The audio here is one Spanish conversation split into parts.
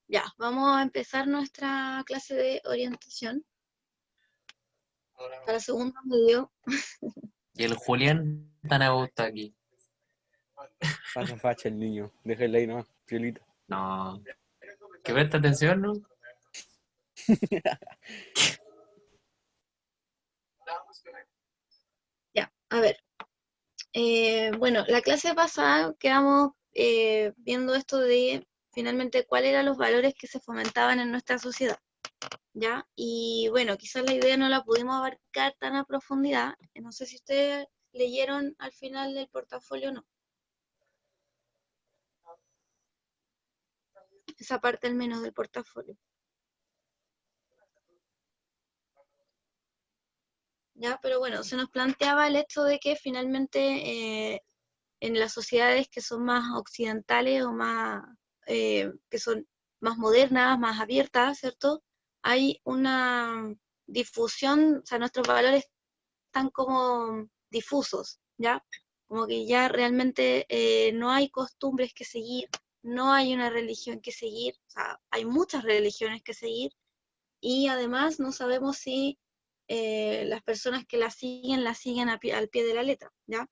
Ya, vamos a empezar nuestra clase de orientación para segundo medio. Y el Julián tan a gusto aquí. Pasa facha el niño, déjale ahí nomás, piolito. No. Que presta atención, ¿no? Ya, a ver. Bueno, la clase pasada quedamos viendo esto de finalmente cuáles eran los valores que se fomentaban en nuestra sociedad, ¿ya? Y bueno, quizás la idea no la pudimos abarcar tan a profundidad. No sé si ustedes leyeron al final del portafolio o no. Esa parte al menos del portafolio. ¿Ya? Pero bueno, se nos planteaba el hecho de que finalmente en las sociedades que son más occidentales o más, que son más modernas, más abiertas, ¿cierto? Hay una difusión, o sea, nuestros valores están como difusos, ¿ya? Como que ya realmente no hay costumbres que seguir, no hay una religión que seguir, o sea, hay muchas religiones que seguir, y además no sabemos si las personas que la siguen al pie de la letra, ¿ya?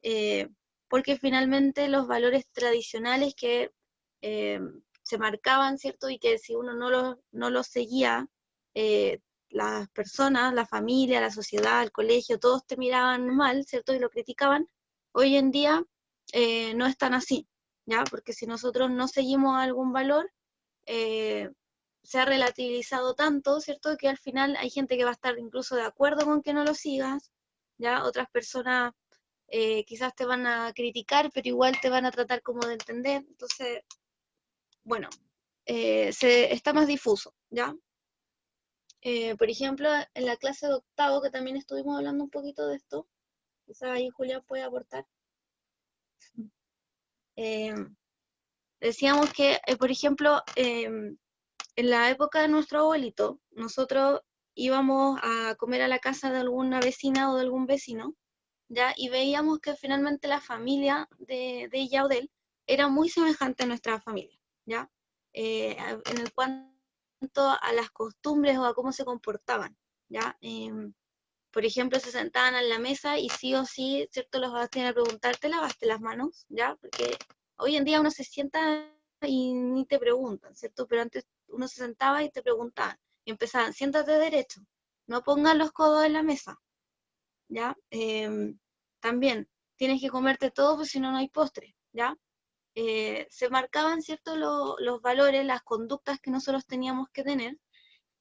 Eh, porque finalmente los valores tradicionales que eh, se marcaban, ¿cierto? Y que si uno no los seguía, eh, las personas, la familia, la sociedad, el colegio, todos te miraban mal, ¿cierto? Y lo criticaban. Hoy en día no es tan así, ¿ya? Porque si nosotros no seguimos algún valor, eh, se ha relativizado tanto, ¿cierto? Que al final hay gente que va a estar incluso de acuerdo con que no lo sigas, ¿ya? Otras personas quizás te van a criticar, pero igual te van a tratar como de entender. Entonces, bueno, está más difuso, ¿ya? Por ejemplo, en la clase de octavo, que también estuvimos hablando un poquito de esto, quizás ahí Julián puede aportar. Eh, Decíamos que, por ejemplo, en la época de nuestro abuelito, nosotros íbamos a comer a la casa de alguna vecina o de algún vecino, ¿ya? Y veíamos que finalmente la familia de ella o de él era muy semejante a nuestra familia, ¿ya? En el cuanto a las costumbres o a cómo se comportaban, ¿ya? Por ejemplo, se sentaban en la mesa y sí o sí, ¿cierto? Los vas a tener que preguntar, ¿te lavaste las manos? ¿Ya? Porque hoy en día uno se sienta y ni te preguntan, ¿cierto? Pero antes uno se sentaba y te preguntaban. Y empezaban, siéntate derecho, no pongas los codos en la mesa, ¿ya? También tienes que comerte todo, porque si no, no hay postre, ¿ya? Se marcaban, ¿cierto? Los valores, las conductas que nosotros teníamos que tener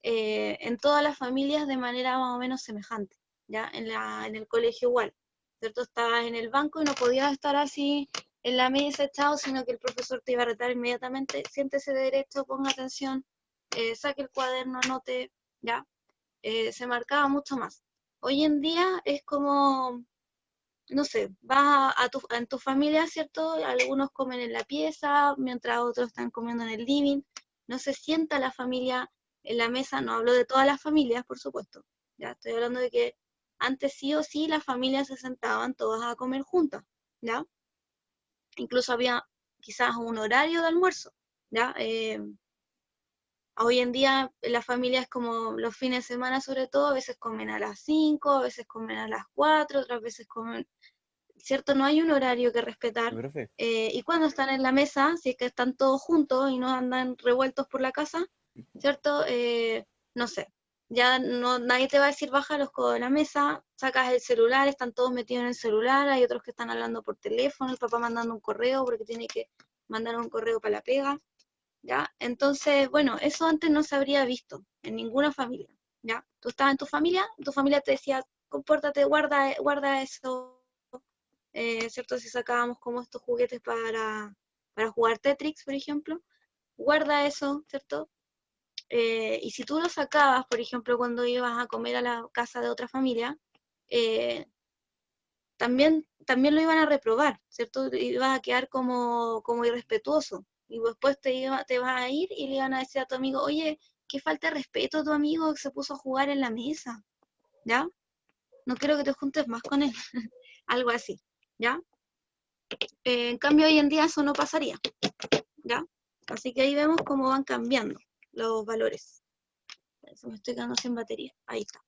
en todas las familias de manera más o menos semejante, ¿ya? En el colegio igual, ¿cierto? Estabas en el banco y no podías estar así en la mesa echado, sino que el profesor te iba a retar inmediatamente, siéntese derecho, ponga atención, saque el cuaderno, anote, ¿ya? Se marcaba mucho más. Hoy en día es como, no sé, vas en tu familia, ¿cierto? Algunos comen en la pieza, mientras otros están comiendo en el living. No se sienta la familia en la mesa, no hablo de todas las familias, por supuesto. Ya estoy hablando de que antes sí o sí las familias se sentaban todas a comer juntas, ¿ya? Incluso había quizás un horario de almuerzo, ¿ya? Hoy en día las familias como los fines de semana sobre todo, a veces comen a las 5, a veces comen a las 4, otras veces comen, ¿cierto? No hay un horario que respetar. Profe, Y cuando están en la mesa, si es que están todos juntos y no andan revueltos por la casa, ¿cierto? No sé, ya no, nadie te va a decir baja los codos de la mesa, sacas el celular, están todos metidos en el celular, hay otros que están hablando por teléfono, el papá mandando un correo porque tiene que mandar un correo para la pega, ¿ya? Entonces, bueno, eso antes no se habría visto en ninguna familia, ¿ya? Tú estabas en tu familia te decía, compórtate, guarda eso, ¿cierto? Si sacábamos como estos juguetes para jugar Tetris, por ejemplo, guarda eso, ¿cierto? Y si tú lo sacabas, por ejemplo, cuando ibas a comer a la casa de otra familia, eh, también lo iban a reprobar, ¿cierto? Ibas a quedar como irrespetuoso. Y después te vas a ir y le iban a decir a tu amigo, oye, qué falta de respeto a tu amigo que se puso a jugar en la mesa, ¿ya? No quiero que te juntes más con él, algo así, ¿ya? En cambio, hoy en día eso no pasaría, ¿ya? Así que ahí vemos cómo van cambiando los valores. Eso, me estoy quedando sin batería. Ahí está.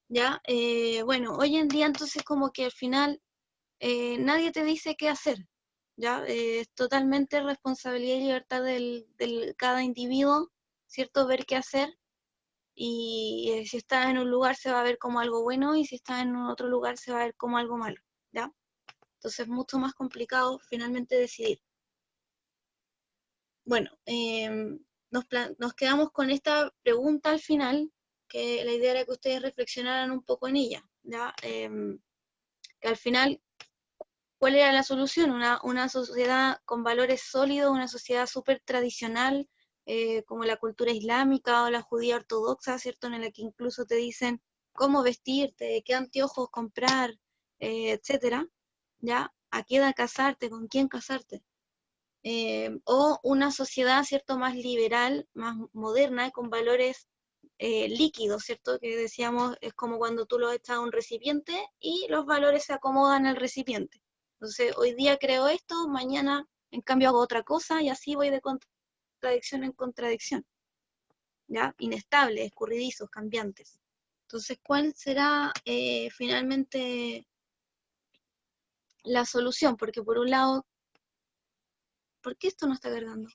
Ya, bueno, hoy en día entonces como que al final nadie te dice qué hacer. ¿Ya? Es totalmente responsabilidad y libertad del cada individuo, ¿cierto? Ver qué hacer. Y si estás en un lugar se va a ver como algo bueno y si estás en otro lugar se va a ver como algo malo. ¿Ya? Entonces es mucho más complicado finalmente decidir. Bueno, nos quedamos con esta pregunta al final, que la idea era que ustedes reflexionaran un poco en ella, ¿ya? Que al final, ¿cuál era la solución? Una sociedad con valores sólidos, una sociedad súper tradicional, como la cultura islámica o la judía ortodoxa, ¿cierto? En la que incluso te dicen cómo vestirte, qué anteojos comprar, etcétera, ¿ya? ¿A qué edad casarte? ¿Con quién casarte? O una sociedad, ¿cierto?, más liberal, más moderna, con valores líquidos, ¿cierto? Que decíamos, es como cuando tú lo echas a un recipiente y los valores se acomodan al recipiente. Entonces, hoy día creo esto, mañana en cambio hago otra cosa y así voy de contradicción en contradicción, ¿ya? Inestables, escurridizos, cambiantes. Entonces, ¿cuál será finalmente la solución? Porque por un lado, ¿por qué esto no está cargando?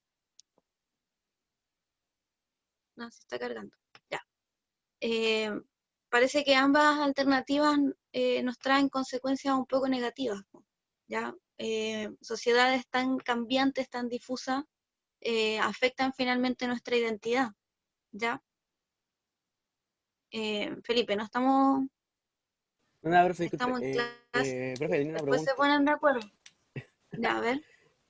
No, se está cargando. Ya. Parece que ambas alternativas nos traen consecuencias un poco negativas, ¿ya? Sociedades tan cambiantes, tan difusas, afectan finalmente nuestra identidad, ¿ya? Felipe, no estamos, No, profe, disculpe. estamos en clase, Profe, tenía una después se pregunta. ponen de acuerdo. Ya, a ver.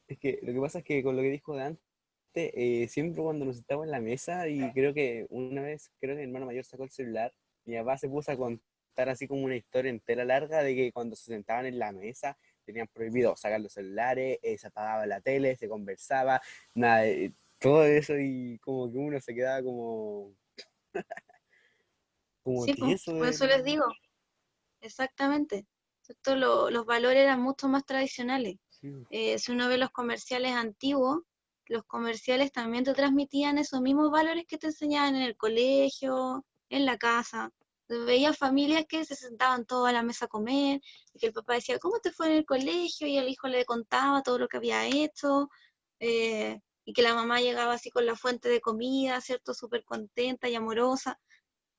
Es que lo que pasa es que con lo que dijo de antes, siempre cuando nos sentamos en la mesa, y creo que una vez, creo que mi hermano mayor sacó el celular, mi papá se puso a contar así como una historia entera larga de que cuando se sentaban en la mesa tenían prohibido sacar los celulares, se apagaba la tele, se conversaba, nada, todo eso, y como que uno se quedaba como Sí, pues, tieso por eso les digo, exactamente. ¿Cierto? Los valores eran mucho más tradicionales. sí. Si uno ve los comerciales antiguos, los comerciales también te transmitían esos mismos valores que te enseñaban en el colegio, en la casa. Veía familias que se sentaban todos a la mesa a comer, y que el papá decía, ¿cómo te fue en el colegio? Y el hijo le contaba todo lo que había hecho, y que la mamá llegaba así con la fuente de comida, ¿cierto? Súper contenta y amorosa.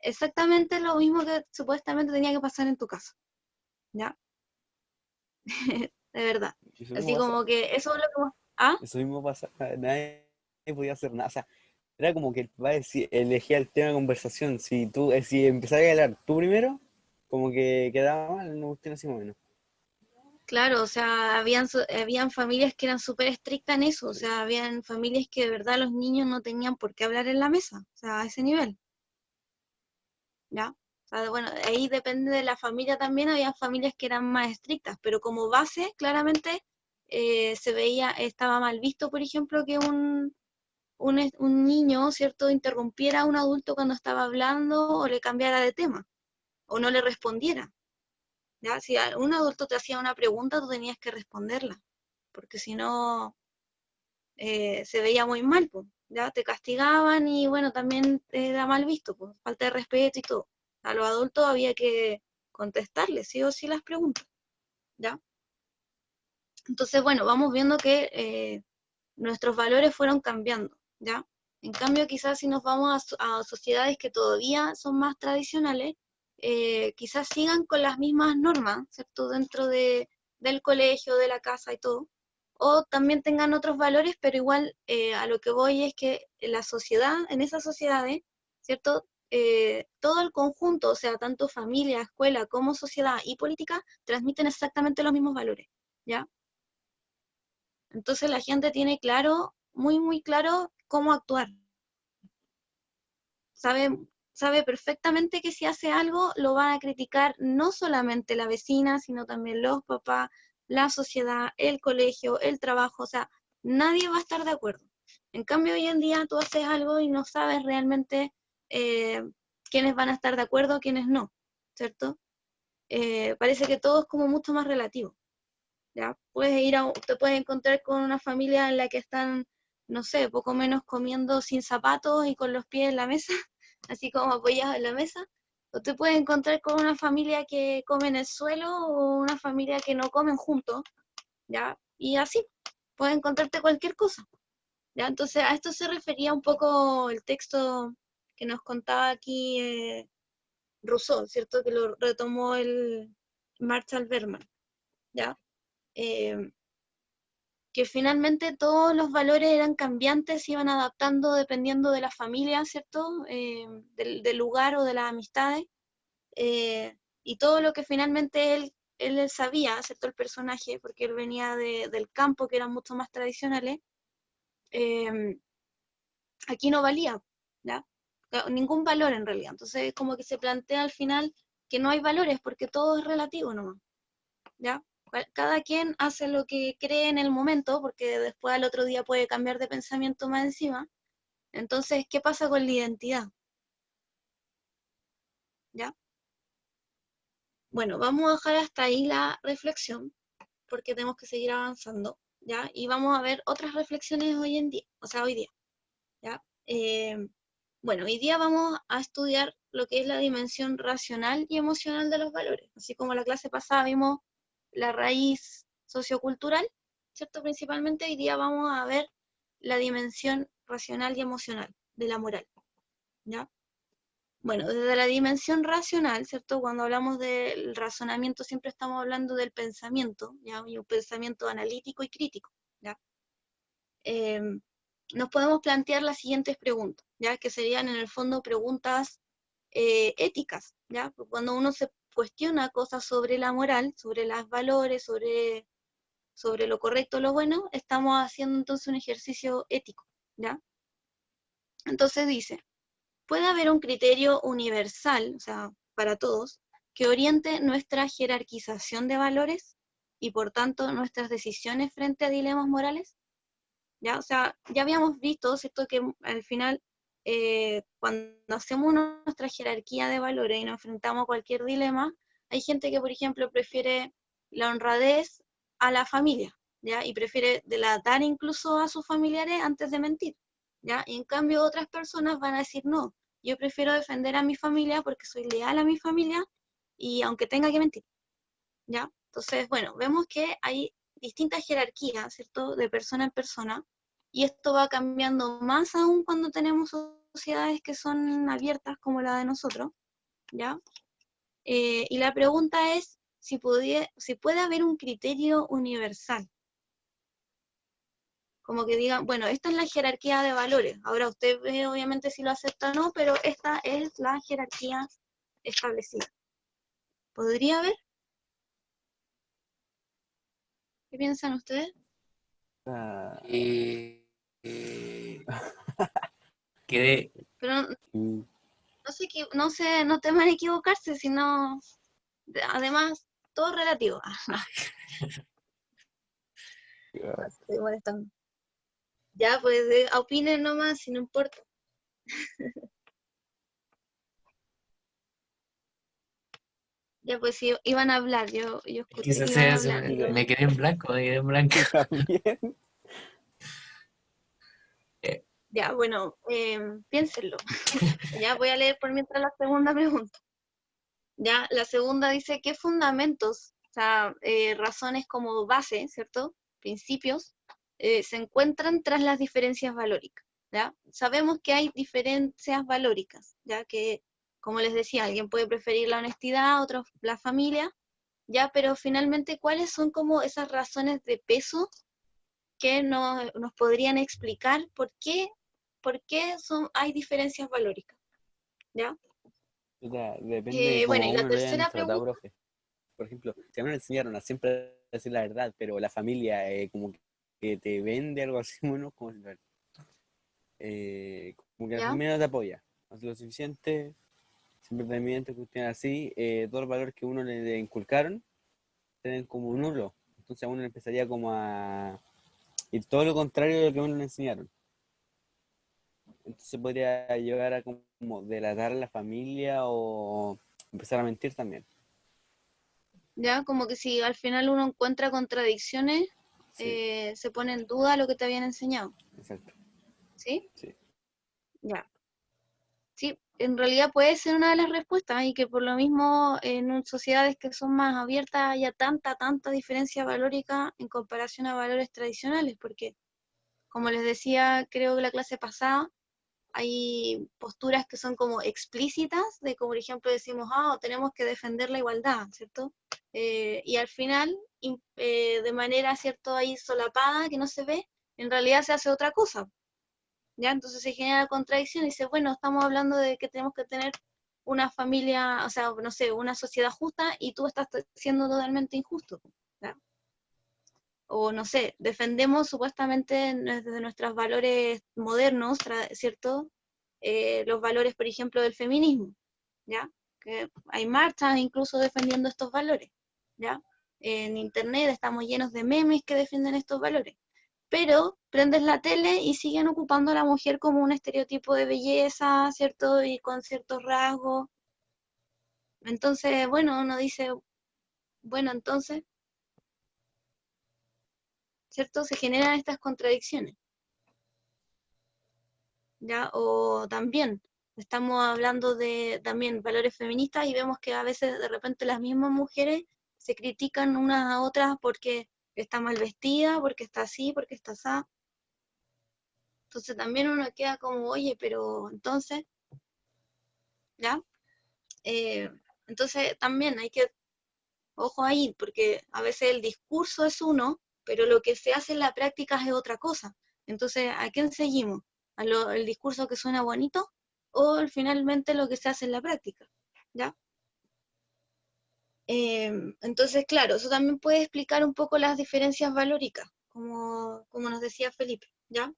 Exactamente lo mismo que supuestamente tenía que pasar en tu casa, ¿ya? De verdad. Eso mismo Así pasa, como que eso es lo que... ¿Ah? eso mismo pasa, nadie podía hacer nada, o sea, era como que el papá elegía el tema de conversación. Si tú, si empezabas a hablar tú primero, como que quedaba mal, no cuestión así más o menos. Claro, o sea, habían familias que eran súper estrictas en eso, o Sí. sea, habían familias que de verdad los niños no tenían por qué hablar en la mesa, o sea, a ese nivel, ¿ya? O sea, bueno, ahí depende de la familia también, había familias que eran más estrictas, pero como base, claramente, se veía, estaba mal visto, por ejemplo, que un niño, ¿cierto?, interrumpiera a un adulto cuando estaba hablando o le cambiara de tema, o no le respondiera. ¿Ya? Si un adulto te hacía una pregunta, tú tenías que responderla, porque si no, se veía muy mal, pues, ¿ya? Te castigaban y bueno, también era mal visto, pues, falta de respeto y todo. A los adultos había que contestarles, sí o sí, las preguntas, ¿ya? Entonces, bueno, vamos viendo que nuestros valores fueron cambiando, ¿ya? En cambio, quizás si nos vamos a sociedades que todavía son más tradicionales, quizás sigan con las mismas normas, ¿cierto? Dentro del colegio, de la casa y todo, o también tengan otros valores, pero igual a lo que voy es que en la sociedad, en esas sociedades, ¿cierto? Todo el conjunto, o sea, tanto familia, escuela como sociedad y política, transmiten exactamente los mismos valores, ¿ya? Entonces la gente tiene claro, muy, muy claro cómo actuar. Sabe, sabe perfectamente que si hace algo lo van a criticar no solamente la vecina, sino también los papás, la sociedad, el colegio, el trabajo, o sea, nadie va a estar de acuerdo. En cambio, hoy en día tú haces algo y no sabes realmente eh, quiénes van a estar de acuerdo, quiénes no, ¿cierto? Parece que todo es como mucho más relativo. ¿Ya? Te puedes encontrar con una familia en la que están, no sé, poco menos comiendo sin zapatos y con los pies en la mesa, así como apoyados en la mesa, o te puedes encontrar con una familia que come en el suelo o una familia que no comen juntos, ¿ya? Y así, puedes encontrarte cualquier cosa, ¿ya? Entonces a esto se refería un poco el texto que nos contaba aquí Rousseau, ¿cierto? Que lo retomó el Marshall Berman, ¿ya? Eh, que finalmente todos los valores eran cambiantes, se iban adaptando dependiendo de la familia, ¿cierto? Del lugar o de las amistades, y todo lo que finalmente él sabía, ¿cierto? El personaje, porque él venía del campo, que eran mucho más tradicionales, eh, aquí no valía, ¿ya? Ningún valor en realidad. Entonces, como que se plantea al final que no hay valores porque todo es relativo nomás, ¿ya? Cada quien hace lo que cree en el momento, porque después al otro día puede cambiar de pensamiento más encima. Entonces, ¿qué pasa con la identidad? ¿Ya? Bueno, vamos a dejar hasta ahí la reflexión, porque tenemos que seguir avanzando, ¿ya? Y vamos a ver otras reflexiones hoy en día, o sea, hoy día, ¿ya? Bueno, hoy día vamos a estudiar lo que es la dimensión racional y emocional de los valores. Así como la clase pasada vimos la raíz sociocultural, ¿cierto? Principalmente hoy día vamos a ver la dimensión racional y emocional de la moral, ¿ya? Bueno, desde la dimensión racional, ¿cierto? Cuando hablamos del razonamiento siempre estamos hablando del pensamiento, ¿ya? Y un pensamiento analítico y crítico, ¿ya? Nos podemos plantear las siguientes preguntas, ¿ya? Que serían en el fondo preguntas éticas, ¿ya? Cuando uno se cuestiona cosas sobre la moral, sobre los valores, sobre lo correcto, lo bueno, estamos haciendo entonces un ejercicio ético, ¿ya? Entonces dice, puede haber un criterio universal, o sea, para todos, que oriente nuestra jerarquización de valores y por tanto nuestras decisiones frente a dilemas morales. ¿Ya? O sea, ya habíamos visto, ¿cierto?, que al final, cuando hacemos nuestra jerarquía de valores y nos enfrentamos a cualquier dilema, hay gente que, por ejemplo, prefiere la honradez a la familia, ¿ya? Y prefiere delatar incluso a sus familiares antes de mentir, ¿ya? Y en cambio otras personas van a decir, no, yo prefiero defender a mi familia porque soy leal a mi familia y aunque tenga que mentir, ¿ya? Entonces, bueno, vemos que hay distintas jerarquías, ¿cierto?, de persona en persona, y esto va cambiando más aún cuando tenemos sociedades que son abiertas como la de nosotros, ¿ya? Y la pregunta es si puede haber un criterio universal, como que digan, bueno, esta es la jerarquía de valores, ahora usted ve obviamente si lo acepta o no, pero esta es la jerarquía establecida. ¿Podría haber? ¿Qué piensan ustedes? Ah, Eh, eh, quedé, Pero mm, no sé, no teman equivocarse, sino, además, todo es relativo. Estoy molestando. Ya, pues, opinen nomás, si no importa. Ya, pues, si iban a hablar, yo ¿qué escuché se que iban hace? a hablar. Me quedé en blanco, me quedé en blanco. también. Eh, Ya, bueno, piénsenlo. Ya voy a leer por mientras la segunda pregunta. Ya, la segunda dice, ¿qué fundamentos, o sea, razones como base, ¿cierto? Principios, se encuentran tras las diferencias valóricas, ¿ya? Sabemos que hay diferencias valóricas, ya que, como les decía, alguien puede preferir la honestidad, otros la familia, ya, pero finalmente, ¿cuáles son como esas razones de peso que nos podrían explicar por qué hay diferencias valóricas, ¿ya? Puta, depende de Bueno, cómo y la uno lo hayan tercera tratado, pregunta, profe. Por ejemplo, si a uno le enseñaron a siempre decir la verdad, pero la familia como que te vende algo así, bueno, como, como que la ¿ya? familia no te apoya, no hace lo suficiente, siempre te miente, cuestiones así, todos los valores que uno le inculcaron tienen como nulo. Entonces a uno le empezaría como a ir todo lo contrario de lo que a uno le enseñaron. Entonces podría llegar a como delatar a la familia o empezar a mentir también. ¿Ya? Como que si al final uno encuentra contradicciones, Sí, se pone en duda lo que te habían enseñado. exacto. ¿Sí? Sí. Ya. Sí, en realidad puede ser una de las respuestas y que por lo mismo sociedades que son más abiertas haya tanta diferencia valórica en comparación a valores tradicionales, porque como les decía, creo que la clase pasada, hay posturas que son como explícitas, de como por ejemplo decimos, tenemos que defender la igualdad, ¿cierto? Y al final, de manera, ¿cierto?, ahí solapada, que no se ve, en realidad se hace otra cosa, ¿ya? Entonces se genera contradicción y dice, bueno, estamos hablando de que tenemos que tener una familia, o sea, no sé, una sociedad justa y tú estás siendo totalmente injusto, ¿ya? O no sé, defendemos supuestamente desde nuestros valores modernos, ¿cierto? Los valores, por ejemplo, del feminismo, ¿ya? Que hay marchas incluso defendiendo estos valores, ¿ya? En internet estamos llenos de memes que defienden estos valores, pero prendes la tele y siguen ocupando a la mujer como un estereotipo de belleza, ¿cierto? Y con ciertos rasgos. Entonces, bueno, uno dice, bueno, entonces, ¿cierto? Se generan estas contradicciones. ¿Ya? O también estamos hablando de también valores feministas y vemos que a veces de repente las mismas mujeres se critican unas a otras porque está mal vestida, porque está así, porque está así. Entonces también uno queda como, oye, pero entonces, ¿ya? Eh, entonces también hay que, ojo ahí, porque a veces el discurso es uno, pero lo que se hace en la práctica es otra cosa. Entonces, ¿a quién seguimos? ¿El discurso que suena bonito o finalmente lo que se hace en la práctica? ¿Ya? Entonces, claro, eso también puede explicar un poco las diferencias valóricas, como nos decía Felipe, ¿ya?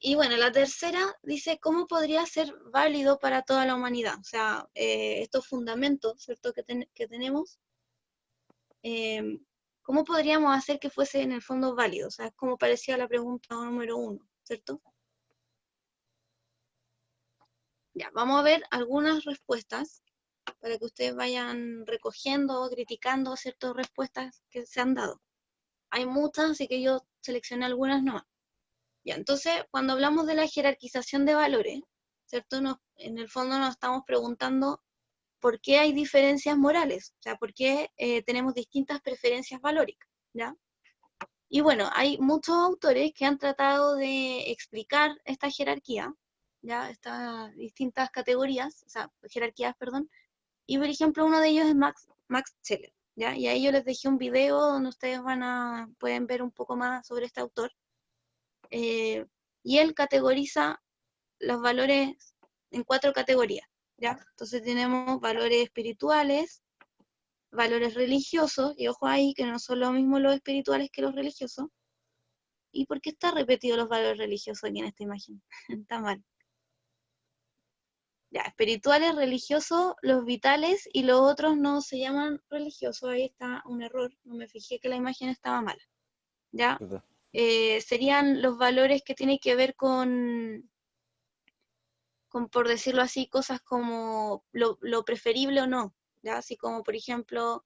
Y bueno, la tercera dice, ¿cómo podría ser válido para toda la humanidad? O sea, estos fundamentos, ¿cierto?, que tenemos, eh, ¿cómo podríamos hacer que fuese en el fondo válido? O sea, es como parecía la pregunta número 1, ¿cierto? Ya, vamos a ver algunas respuestas para que ustedes vayan recogiendo o criticando ciertas respuestas que se han dado. Hay muchas, así que yo seleccioné algunas nomás. Ya, entonces, cuando hablamos de la jerarquización de valores, ¿cierto? En el fondo nos estamos preguntando por qué hay diferencias morales, o sea, por qué tenemos distintas preferencias valóricas, ¿ya? Y bueno, hay muchos autores que han tratado de explicar esta jerarquía, ¿ya? Estas distintas categorías, o sea, jerarquías, perdón, y por ejemplo uno de ellos es Max Scheler, ¿ya? Y ahí yo les dejé un video donde ustedes pueden ver un poco más sobre este autor, eh, y él categoriza los valores en 4 categorías, ¿ya? Entonces tenemos valores espirituales, valores religiosos, y ojo ahí que no son lo mismo los espirituales que los religiosos. ¿Y por qué está repetido los valores religiosos aquí en esta imagen? Está mal. Ya, espirituales, religiosos, los vitales y los otros no se llaman religiosos. Ahí está un error, no me fijé que la imagen estaba mala. ¿Ya? ¿Verdad? Serían los valores que tienen que ver con, por decirlo así, cosas como lo preferible o no, ¿ya? Así como, por ejemplo,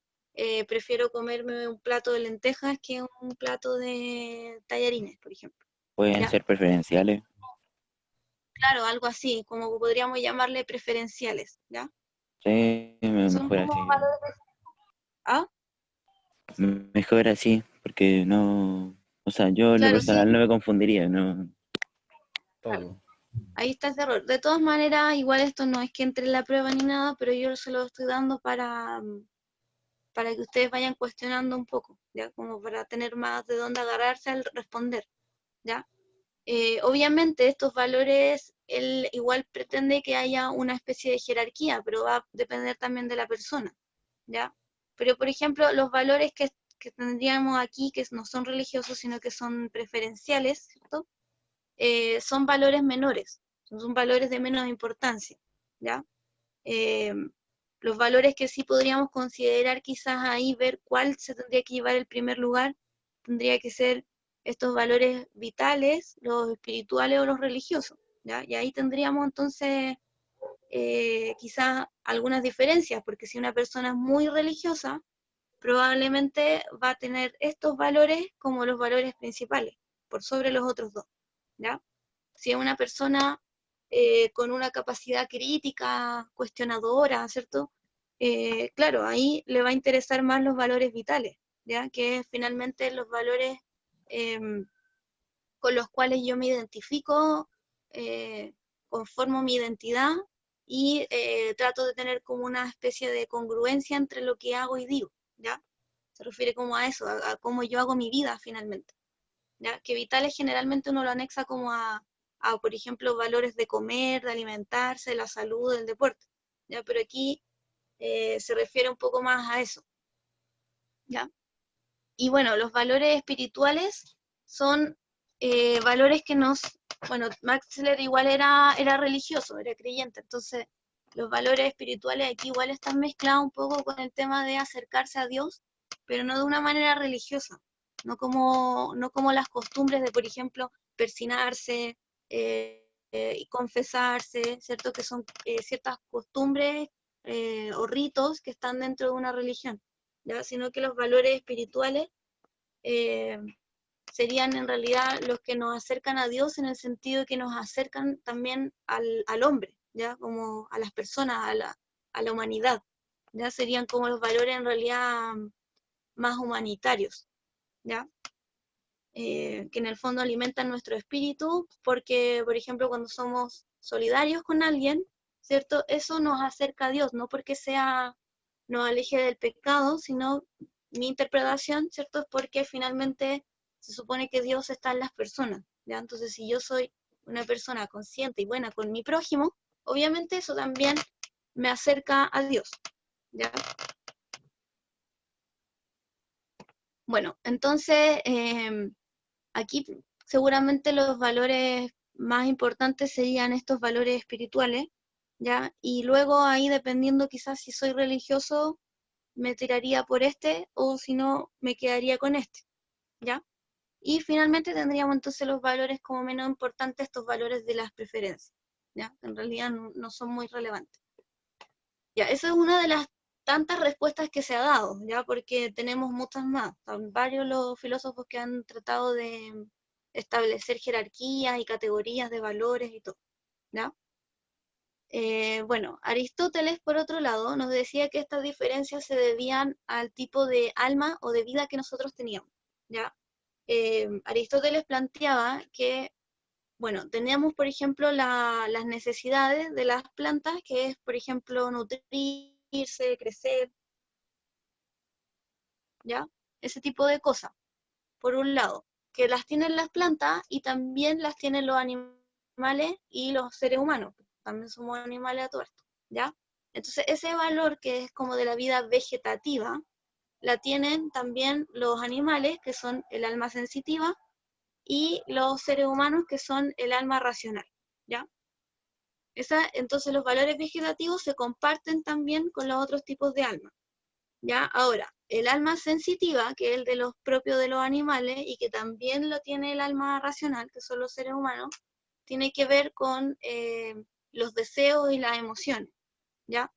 prefiero comerme un plato de lentejas que un plato de tallarines, por ejemplo, Pueden ¿ya? ser preferenciales. Claro, algo así, como podríamos llamarle preferenciales, ¿ya? Sí, Son mejor como así. valores. ¿Ah? Mejor así, porque no. O sea, yo en lo Claro, sí, personal no me confundiría, ¿no? claro. Todo. Ahí está ese error. De todas maneras, igual esto no es que entre en la prueba ni nada, pero yo se lo estoy dando para que ustedes vayan cuestionando un poco, ¿ya? Como para tener más de dónde agarrarse al responder, ¿ya? Obviamente estos valores, él igual pretende que haya una especie de jerarquía, pero va a depender también de la persona, ¿ya? Pero, por ejemplo, los valores que tendríamos aquí, que no son religiosos, sino que son preferenciales, ¿cierto? Son valores menores, son valores de menos importancia, ¿ya? Eh, los valores que sí podríamos considerar quizás ahí, ver cuál se tendría que llevar el primer lugar, tendría que ser estos valores vitales, los espirituales o los religiosos, ¿ya? Y ahí tendríamos entonces quizás algunas diferencias, porque si una persona es muy religiosa, probablemente va a tener estos valores como los valores principales, por sobre los otros dos, ¿ya? Si es una persona con una capacidad crítica, cuestionadora, ¿cierto? Claro, ahí le va a interesar más los valores vitales, ¿ya? Que finalmente los valores con los cuales yo me identifico, conformo mi identidad y trato de tener como una especie de congruencia entre lo que hago y digo, ¿ya? Se refiere como a eso, a cómo yo hago mi vida finalmente, ¿ya? Que vitales generalmente uno lo anexa como por ejemplo, valores de comer, de alimentarse, de la salud, del deporte, ¿ya? Pero aquí se refiere un poco más a eso, ¿ya? Y bueno, los valores espirituales son valores que bueno, Maxler igual era religioso, era creyente, entonces los valores espirituales aquí igual están mezclados un poco con el tema de acercarse a Dios, pero no de una manera religiosa, no como las costumbres de, por ejemplo, persinarse y confesarse, ¿cierto? Que son ciertas costumbres o ritos que están dentro de una religión, ¿ya? Sino que los valores espirituales eh, serían en realidad los que nos acercan a Dios en el sentido de que nos acercan también al hombre, ¿ya? Como a las personas, a la humanidad, ¿ya? Serían como los valores en realidad más humanitarios, ¿ya? Que en el fondo alimentan nuestro espíritu, porque, por ejemplo, cuando somos solidarios con alguien, ¿cierto? Eso nos acerca a Dios, no porque nos aleje del pecado, sino mi interpretación, ¿cierto? Es porque finalmente se supone que Dios está en las personas, ¿ya? Entonces, si yo soy una persona consciente y buena con mi prójimo, obviamente eso también me acerca a Dios, ¿ya? Bueno, entonces, aquí seguramente los valores más importantes serían estos valores espirituales, ¿ya? Y luego ahí, dependiendo quizás si soy religioso, me tiraría por este, o si no, me quedaría con este, ¿ya? Y finalmente tendríamos entonces los valores como menos importantes, estos valores de las preferencias, ¿ya? En realidad no son muy relevantes. Ya, esa es una de las tantas respuestas que se ha dado, ¿ya? Porque tenemos muchas más. Son varios los filósofos que han tratado de establecer jerarquías y categorías de valores y todo, ¿ya? Bueno, Aristóteles, por otro lado, nos decía que estas diferencias se debían al tipo de alma o de vida que nosotros teníamos, ¿ya? Aristóteles planteaba que, bueno, teníamos, por ejemplo, las necesidades de las plantas, que es, por ejemplo, nutrirse, crecer, ¿ya? Ese tipo de cosas, por un lado, que las tienen las plantas y también las tienen los animales y los seres humanos, también somos animales a todo esto, ¿ya? Entonces, ese valor que es como de la vida vegetativa, la tienen también los animales, que son el alma sensitiva, y los seres humanos, que son el alma racional, ¿ya? Entonces los valores vegetativos se comparten también con los otros tipos de alma, ¿ya? Ahora, el alma sensitiva, que es el de los propios de los animales, y que también lo tiene el alma racional, que son los seres humanos, tiene que ver con los deseos y las emociones, ¿ya?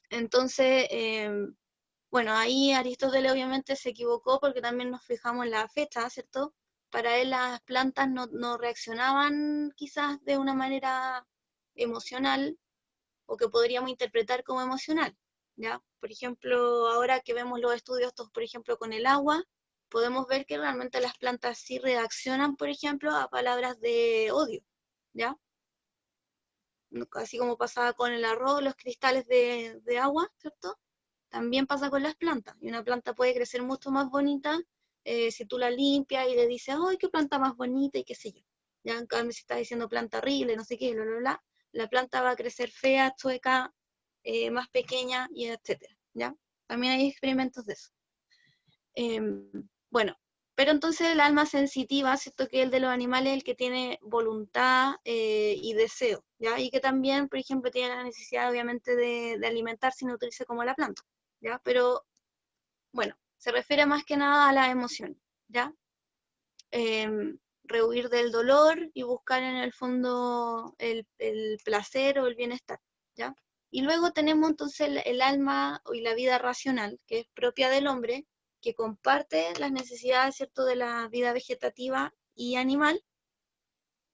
Entonces, bueno, ahí Aristóteles obviamente se equivocó porque también nos fijamos en la fecha, ¿cierto? Para él las plantas no reaccionaban quizás de una manera emocional o que podríamos interpretar como emocional, ¿ya? Por ejemplo, ahora que vemos los estudios estos, por ejemplo, con el agua, podemos ver que realmente las plantas sí reaccionan, por ejemplo, a palabras de odio, ¿ya? Así como pasaba con el arroz, los cristales de agua, ¿cierto? También pasa con las plantas, y una planta puede crecer mucho más bonita si tú la limpias y le dices, ¡ay, qué planta más bonita! Y qué sé yo. Ya en cambio, si estás diciendo planta horrible, no sé qué, la planta va a crecer fea, chueca, más pequeña, y etcétera, ¿ya? También hay experimentos de eso. Bueno, pero entonces el alma sensitiva, ¿cierto? Que el de los animales es el que tiene voluntad y deseo, ¿ya? Y que también, por ejemplo, tiene la necesidad, obviamente, de alimentarse y nutrirse como la planta, ¿ya? Pero, bueno, se refiere más que nada a las emociones, ¿ya? Rehuir del dolor y buscar en el fondo el placer o el bienestar, ¿ya? Y luego tenemos entonces el alma y la vida racional, que es propia del hombre, que comparte las necesidades, ¿cierto?, de la vida vegetativa y animal,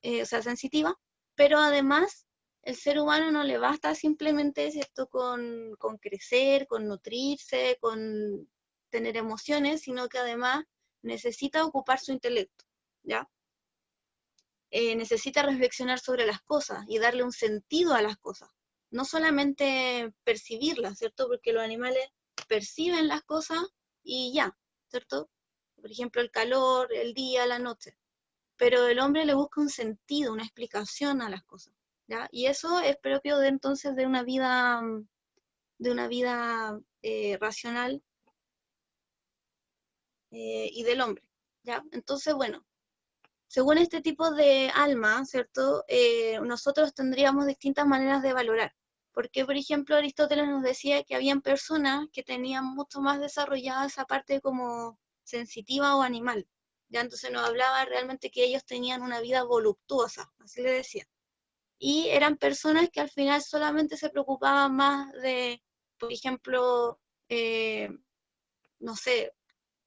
o sea, sensitiva, pero además el ser humano no le basta simplemente, ¿cierto?, con crecer, con nutrirse, con tener emociones, sino que además necesita ocupar su intelecto, ¿ya? Necesita reflexionar sobre las cosas y darle un sentido a las cosas, no solamente percibirlas, ¿cierto? Porque los animales perciben las cosas y ya, ¿cierto? Por ejemplo, el calor, el día, la noche. Pero el hombre le busca un sentido, una explicación a las cosas, ¿ya? Y eso es propio de entonces de una vida racional y del hombre, ¿ya? Entonces, bueno, según este tipo de alma, ¿cierto? Nosotros tendríamos distintas maneras de valorar. Porque, por ejemplo, Aristóteles nos decía que habían personas que tenían mucho más desarrollada esa parte como sensitiva o animal. Ya entonces nos hablaba realmente que ellos tenían una vida voluptuosa, así le decía. Y eran personas que al final solamente se preocupaban más de, por ejemplo, no sé,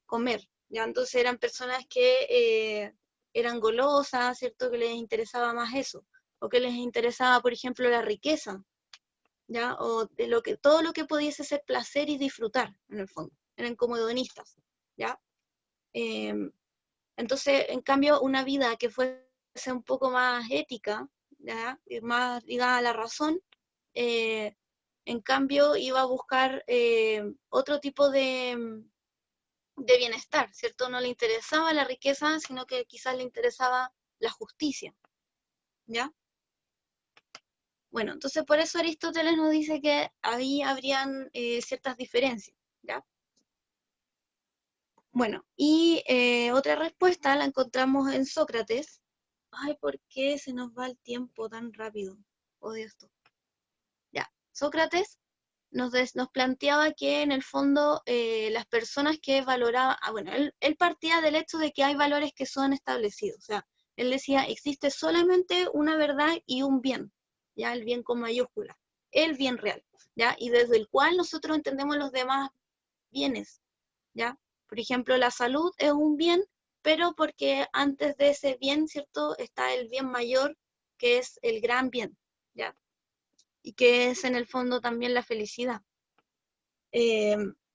comer, ¿ya? Entonces eran personas que eran golosas, ¿cierto? Que les interesaba más eso, o que les interesaba, por ejemplo, la riqueza, ¿ya? O de todo lo que pudiese ser placer y disfrutar, en el fondo. Eran como hedonistas, ¿ya? Entonces, en cambio, una vida que fuese un poco más ética, ¿ya? Y más ligada a la razón, eh, en cambio, iba a buscar otro tipo de bienestar, ¿cierto? No le interesaba la riqueza, sino que quizás le interesaba la justicia, ¿ya? Bueno, entonces por eso Aristóteles nos dice que ahí habrían ciertas diferencias, ¿ya? Bueno, y otra respuesta la encontramos en Sócrates. Ay, ¿por qué se nos va el tiempo tan rápido? Odio esto. Ya, Sócrates nos planteaba que en el fondo las personas que valoraban, bueno, él partía del hecho de que hay valores que son establecidos, o sea, él decía, existe solamente una verdad y un bien, ya, el bien con mayúscula, el bien real, ya, y desde el cual nosotros entendemos los demás bienes, ya, por ejemplo, la salud es un bien, pero porque antes de ese bien, ¿cierto?, está el bien mayor, que es el gran bien, ya, y que es en el fondo también la felicidad.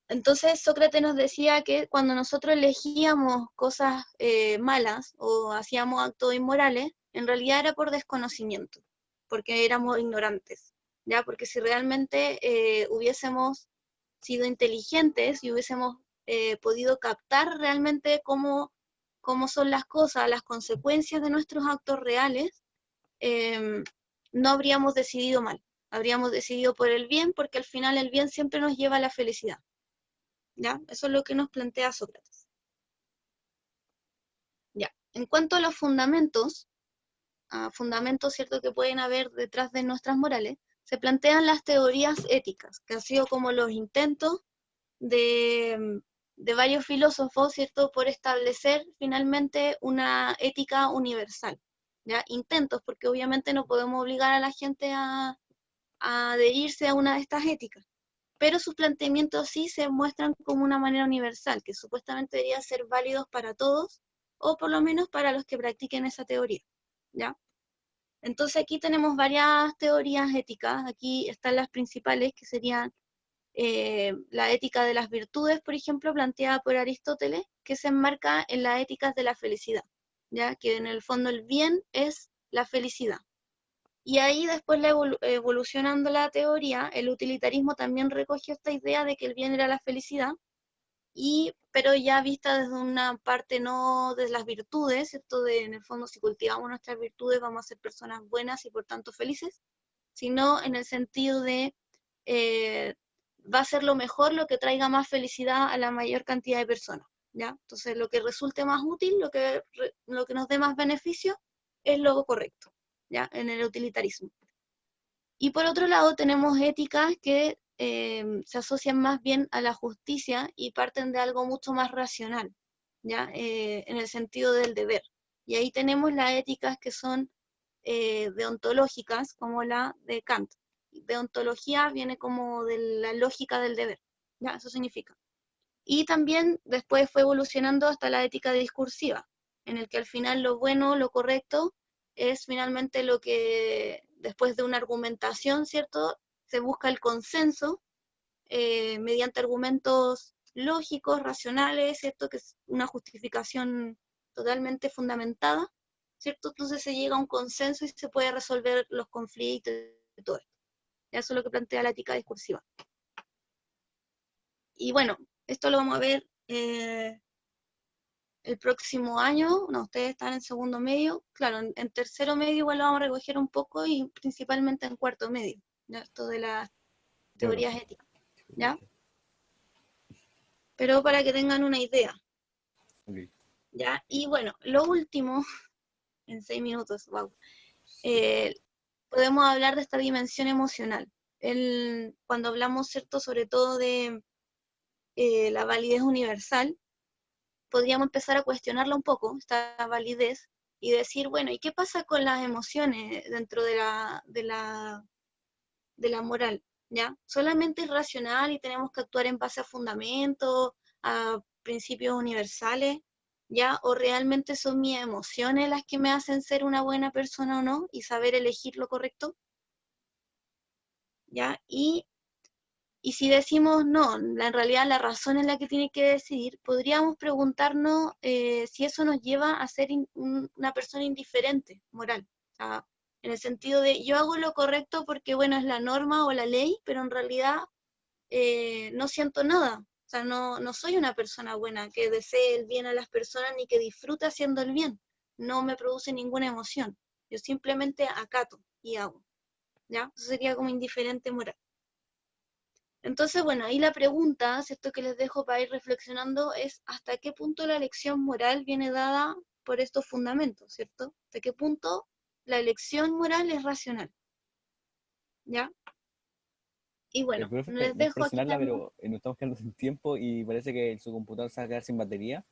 Entonces Sócrates nos decía que cuando nosotros elegíamos cosas malas o hacíamos actos inmorales, en realidad era por desconocimiento, porque éramos ignorantes, ¿ya? Porque si realmente hubiésemos sido inteligentes y hubiésemos podido captar realmente cómo son las cosas, las consecuencias de nuestros actos reales, no habríamos decidido mal, habríamos decidido por el bien, porque al final el bien siempre nos lleva a la felicidad, ¿ya? Eso es lo que nos plantea Sócrates. Ya, en cuanto a los fundamentos, ¿cierto?, que pueden haber detrás de nuestras morales, se plantean las teorías éticas, que han sido como los intentos de varios filósofos, ¿cierto?, por establecer finalmente una ética universal, ¿ya? Intentos, porque obviamente no podemos obligar a la gente a adherirse a una de estas éticas, pero sus planteamientos sí se muestran como una manera universal, que supuestamente debería ser válidos para todos, o por lo menos para los que practiquen esa teoría, ¿ya? Entonces aquí tenemos varias teorías éticas, aquí están las principales, que serían la ética de las virtudes, por ejemplo, planteada por Aristóteles, que se enmarca en las éticas de la felicidad, ¿ya? Que en el fondo el bien es la felicidad. Y ahí después, evolucionando la teoría, el utilitarismo también recogió esta idea de que el bien era la felicidad, pero ya vista desde una parte no de las virtudes, ¿cierto? En el fondo, si cultivamos nuestras virtudes vamos a ser personas buenas y por tanto felices, sino en el sentido de eh, va a ser lo mejor lo que traiga más felicidad a la mayor cantidad de personas, ¿ya? Entonces, lo que resulte más útil, lo que nos dé más beneficio, es lo correcto, ¿ya? En el utilitarismo. Y por otro lado, tenemos éticas que se asocian más bien a la justicia y parten de algo mucho más racional, ¿ya? En el sentido del deber. Y ahí tenemos las éticas que son deontológicas, como la de Kant. Deontología viene como de la lógica del deber, ¿ya? Eso significa. Y también después fue evolucionando hasta la ética discursiva, en el que al final lo bueno, lo correcto, es finalmente lo que, después de una argumentación, ¿cierto? Se busca el consenso mediante argumentos lógicos, racionales, ¿cierto? Que es una justificación totalmente fundamentada, ¿cierto? Entonces se llega a un consenso y se puede resolver los conflictos y todo esto. Eso es lo que plantea la ética discursiva. Y bueno, esto lo vamos a ver el próximo año. No, ustedes están en segundo medio. Claro, en tercero medio igual lo vamos a recoger un poco y principalmente en cuarto medio, ¿ya? Esto de las teorías éticas, ¿ya? Pero para que tengan una idea, Ok. ¿ya? Y bueno, lo último, en 6 minutos, wow, podemos hablar de esta dimensión emocional. Cuando hablamos, ¿cierto?, sobre todo de la validez universal, podríamos empezar a cuestionarla un poco, esta validez, y decir, bueno, ¿y qué pasa con las emociones dentro de la moral? ¿Ya? ¿Solamente es racional y tenemos que actuar en base a fundamentos, a principios universales? ¿Ya? ¿O realmente son mis emociones las que me hacen ser una buena persona o no y saber elegir lo correcto? ¿Ya? Y si decimos no, en realidad la razón es la que tiene que decidir, podríamos preguntarnos si eso nos lleva a ser una persona indiferente, moral. O sea, en el sentido de yo hago lo correcto porque, bueno, es la norma o la ley, pero en realidad no siento nada. O sea, no soy una persona buena que desee el bien a las personas ni que disfrute haciendo el bien. No me produce ninguna emoción. Yo simplemente acato y hago. ¿Ya? Eso sería como indiferente moral. Entonces, bueno, ahí la pregunta, ¿cierto?, que les dejo para ir reflexionando es hasta qué punto la elección moral viene dada por estos fundamentos, ¿cierto? ¿Hasta qué punto la elección moral es racional? ¿Ya? Y bueno, Profe, les no es dejo aquí presionarla, también. pero nos estamos quedando sin tiempo y parece que su computador se va a quedar sin batería.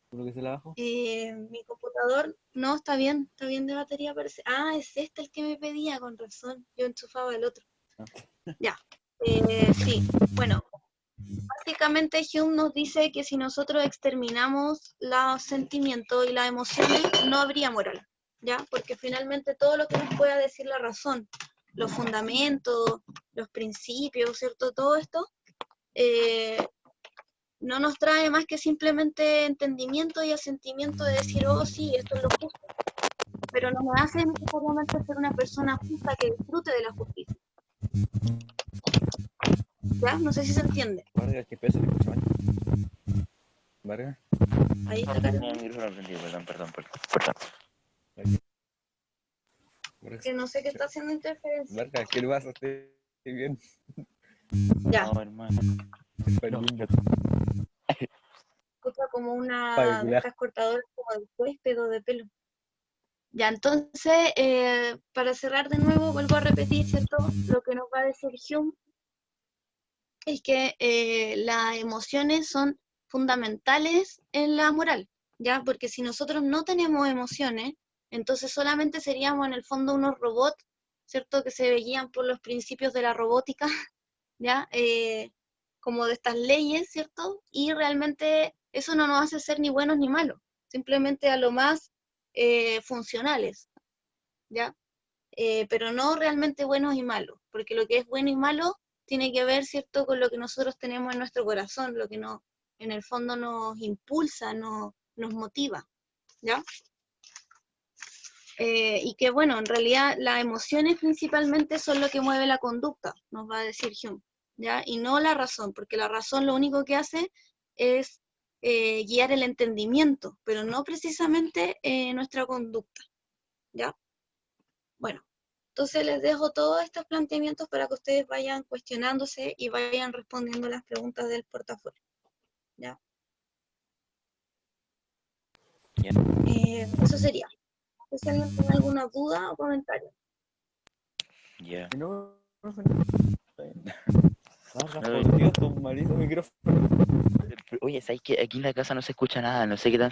¿Por lo que se la abajo? Mi computador, no, está bien de batería, parece. Ah, es este el que me pedía, con razón. Yo enchufaba el otro. Ah. Ya. Sí, bueno, básicamente Hume nos dice que si nosotros exterminamos los sentimientos y las emociones, no habría moral, ¿ya? Porque finalmente todo lo que nos pueda decir la razón, los fundamentos, los principios, ¿cierto? Todo esto no nos trae más que simplemente entendimiento y asentimiento de decir, oh, sí, esto es lo justo, pero no me hace necesariamente ser una persona justa que disfrute de la justicia, ¿ya? No sé si se entiende. Vargas, qué peso, te escucho mal. Vargas. Ahí No, está tenía Carlos. el micrófono prendido, perdón. Vargas, Que no sé qué está haciendo interferencia. Vargas, ¿qué le pasa a usted? ¿Estoy bien? Ya. No, hermano. Está No. lindo. Escucha como Para una de culiar. estas cortadoras como de huésped o de pelo. Ya, entonces, para cerrar de nuevo, vuelvo a repetir, ¿cierto? Lo que nos va a decir Hume es que las emociones son fundamentales en la moral, ¿ya? Porque si nosotros no tenemos emociones, entonces solamente seríamos en el fondo unos robots, ¿cierto? Que se guían por los principios de la robótica, ¿ya? Como de estas leyes, ¿cierto? Y realmente eso no nos hace ser ni buenos ni malos, simplemente a lo más funcionales, ¿ya? Pero no realmente buenos y malos, porque lo que es bueno y malo tiene que ver, ¿cierto?, con lo que nosotros tenemos en nuestro corazón, lo que en el fondo nos impulsa, nos motiva, ¿ya? Y que bueno, en realidad las emociones principalmente son lo que mueve la conducta, nos va a decir Hume, ¿ya? Y no la razón, porque la razón lo único que hace es guiar el entendimiento, pero no precisamente nuestra conducta, ¿ya? Bueno, entonces les dejo todos estos planteamientos para que ustedes vayan cuestionándose y vayan respondiendo las preguntas del portafolio, ¿ya? Ya. Eso sería. Si alguien tiene alguna duda o comentario. Ya. No, profe, no. Está bien. Vargas, No, por Dios, tu maldito micrófono. oye, ¿sabes qué? Aquí en la casa no se escucha nada, no sé qué tan